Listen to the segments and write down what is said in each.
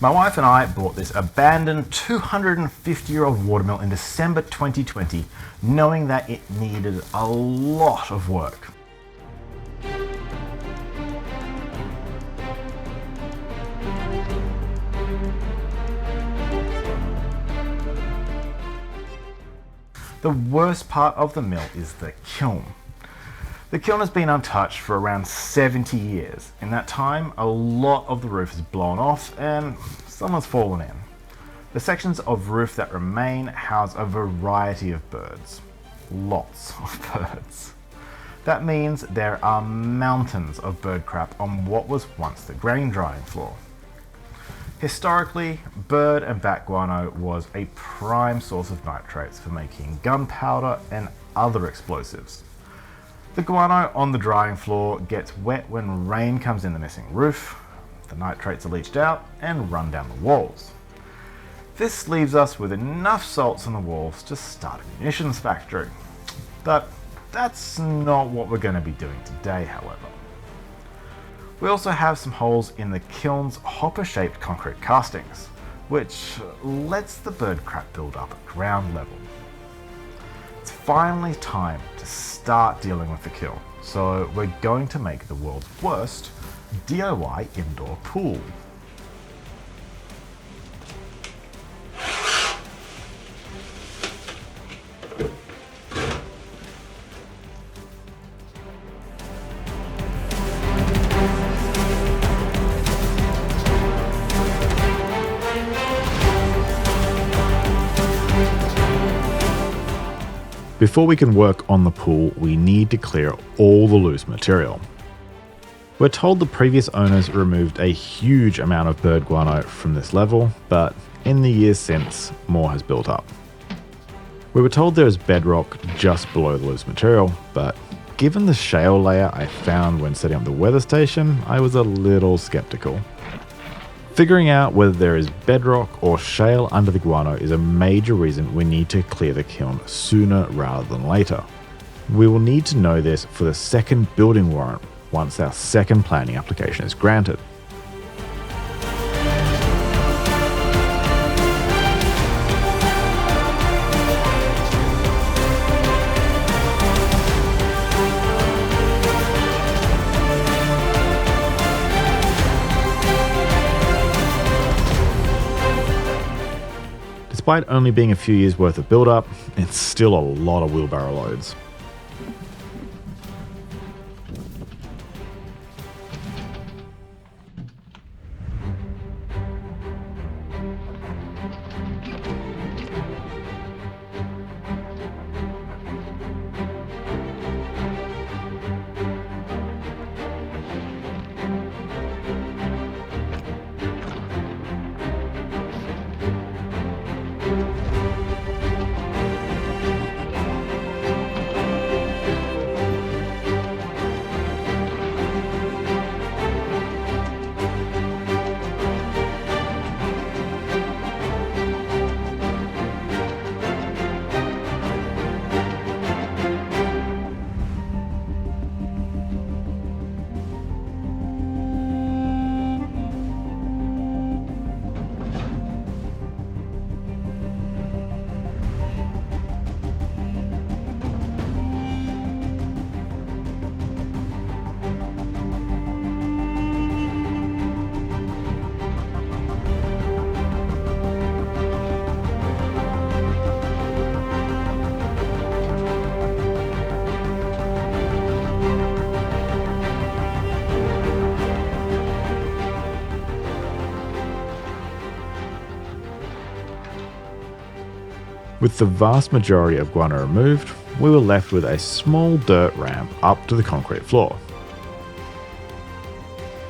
My wife and I bought this abandoned 250-year-old watermill in December 2020, knowing that it needed a lot of work. The worst part of the mill is the kiln. The kiln has been untouched for around 70 years. In that time, a lot of the roof has blown off and some has fallen in. The sections of roof that remain house a variety of birds. Lots of birds. That means there are mountains of bird crap on what was once the grain drying floor. Historically, bird and bat guano was a prime source of nitrates for making gunpowder and other explosives. The guano on the drying floor gets wet when rain comes in the missing roof, the nitrates are leached out and run down the walls. This leaves us with enough salts on the walls to start a munitions factory. But that's not what we're going to be doing today, however. We also have some holes in the kiln's hopper-shaped concrete castings, which lets the bird crap build up at ground level. It's finally time to start dealing with the kiln, so we're going to make the world's worst DIY indoor pool. Before we can work on the pool, we need to clear all the loose material. We're told the previous owners removed a huge amount of bird guano from this level, but in the years since, more has built up. We were told there is bedrock just below the loose material, but given the shale layer I found when setting up the weather station, I was a little skeptical. Figuring out whether there is bedrock or shale under the guano is a major reason we need to clear the kiln sooner rather than later. We will need to know this for the second building warrant once our second planning application is granted. Despite only being a few years worth of build-up, it's still a lot of wheelbarrow loads. With the vast majority of guano removed, we were left with a small dirt ramp up to the concrete floor.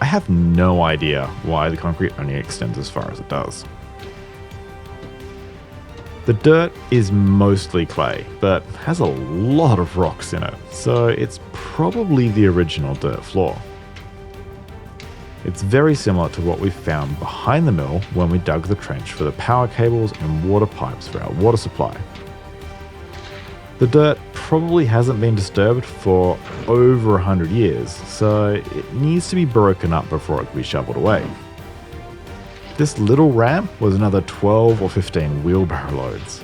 I have no idea why the concrete only extends as far as it does. The dirt is mostly clay, but has a lot of rocks in it, so it's probably the original dirt floor. It's very similar to what we found behind the mill when we dug the trench for the power cables and water pipes for our water supply. The dirt probably hasn't been disturbed for over 100 years, so it needs to be broken up before it can be shoveled away. This little ramp was another 12 or 15 wheelbarrow loads.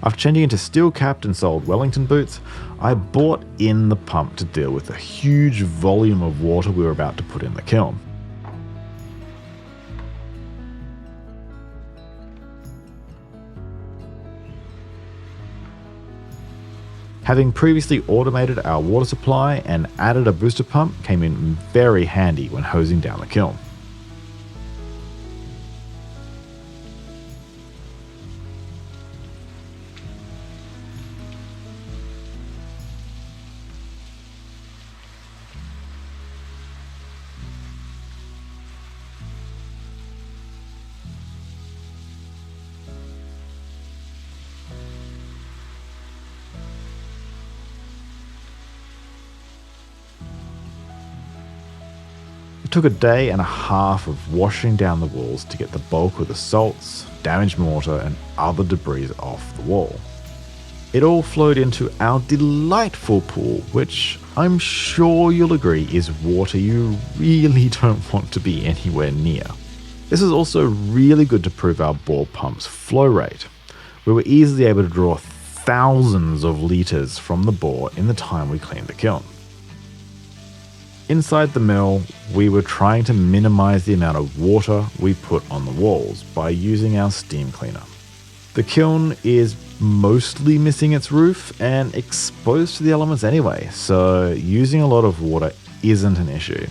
After changing into steel-capped and soled Wellington boots, I brought in the pump to deal with the huge volume of water we were about to put in the kiln. Having previously automated our water supply and added a booster pump came in very handy when hosing down the kiln. It took a day and a half of washing down the walls to get the bulk of the salts, damaged mortar and other debris off the wall. It all flowed into our delightful pool, which I'm sure you'll agree is water you really don't want to be anywhere near. This is also really good to prove our bore pump's flow rate. We were easily able to draw thousands of litres from the bore in the time we cleaned the kiln. Inside the mill, we were trying to minimize the amount of water we put on the walls by using our steam cleaner. The kiln is mostly missing its roof and exposed to the elements anyway, so using a lot of water isn't an issue.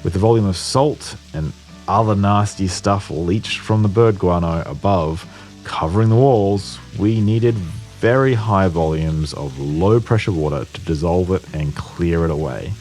With the volume of salt and other nasty stuff leached from the bird guano above covering the walls, we needed very high volumes of low pressure water to dissolve it and clear it away.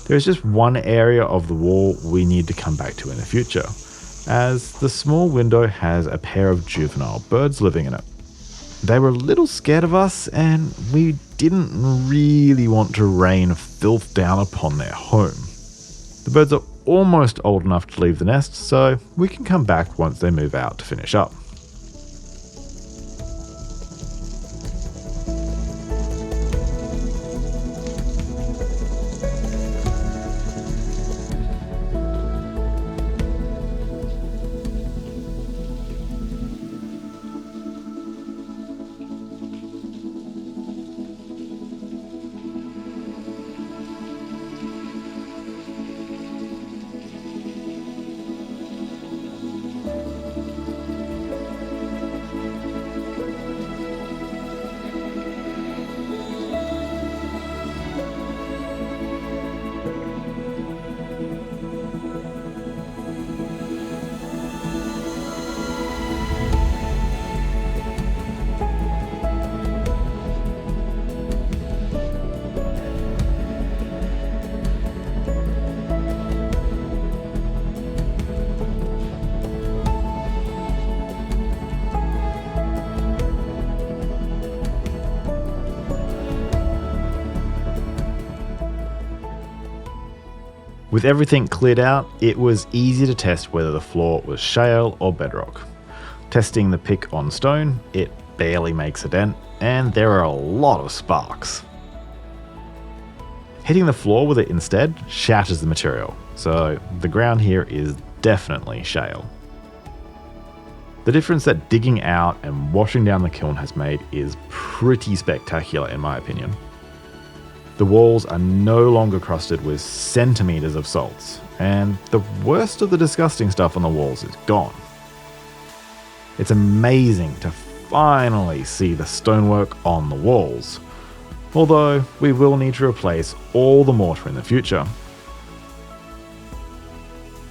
There is just one area of the wall we need to come back to in the future, as the small window has a pair of juvenile birds living in it. They were a little scared of us, and we didn't really want to rain filth down upon their home. The birds are almost old enough to leave the nest, so we can come back once they move out to finish up. With everything cleared out, it was easy to test whether the floor was shale or bedrock. Testing the pick on stone, it barely makes a dent, and there are a lot of sparks. Hitting the floor with it instead shatters the material, so the ground here is definitely shale. The difference that digging out and washing down the kiln has made is pretty spectacular in my opinion. The walls are no longer crusted with centimeters of salts, and the worst of the disgusting stuff on the walls is gone. It's amazing to finally see the stonework on the walls, although we will need to replace all the mortar in the future.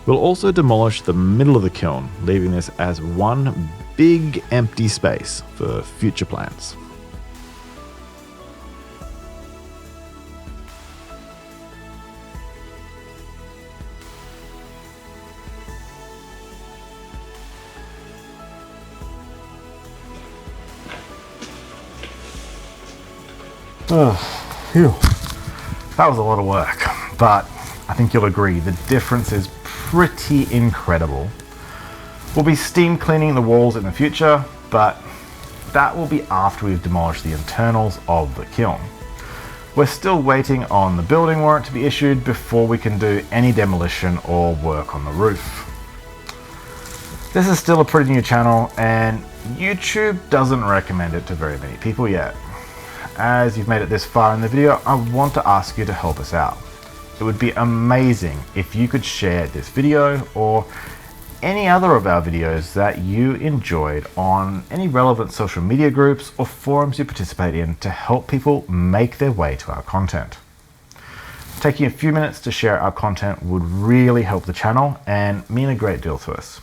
We'll also demolish the middle of the kiln, leaving this as one big empty space for future plans. Phew. That was a lot of work, but I think you'll agree the difference is pretty incredible. We'll be steam cleaning the walls in the future, but that will be after we've demolished the internals of the kiln. We're still waiting on the building warrant to be issued before we can do any demolition or work on the roof. This is still a pretty new channel, and YouTube doesn't recommend it to very many people yet. As you've made it this far in the video, I want to ask you to help us out. It would be amazing if you could share this video or any other of our videos that you enjoyed on any relevant social media groups or forums you participate in to help people make their way to our content. Taking a few minutes to share our content would really help the channel and mean a great deal to us.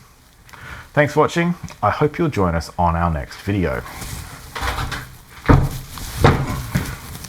Thanks for watching. I hope you'll join us on our next video.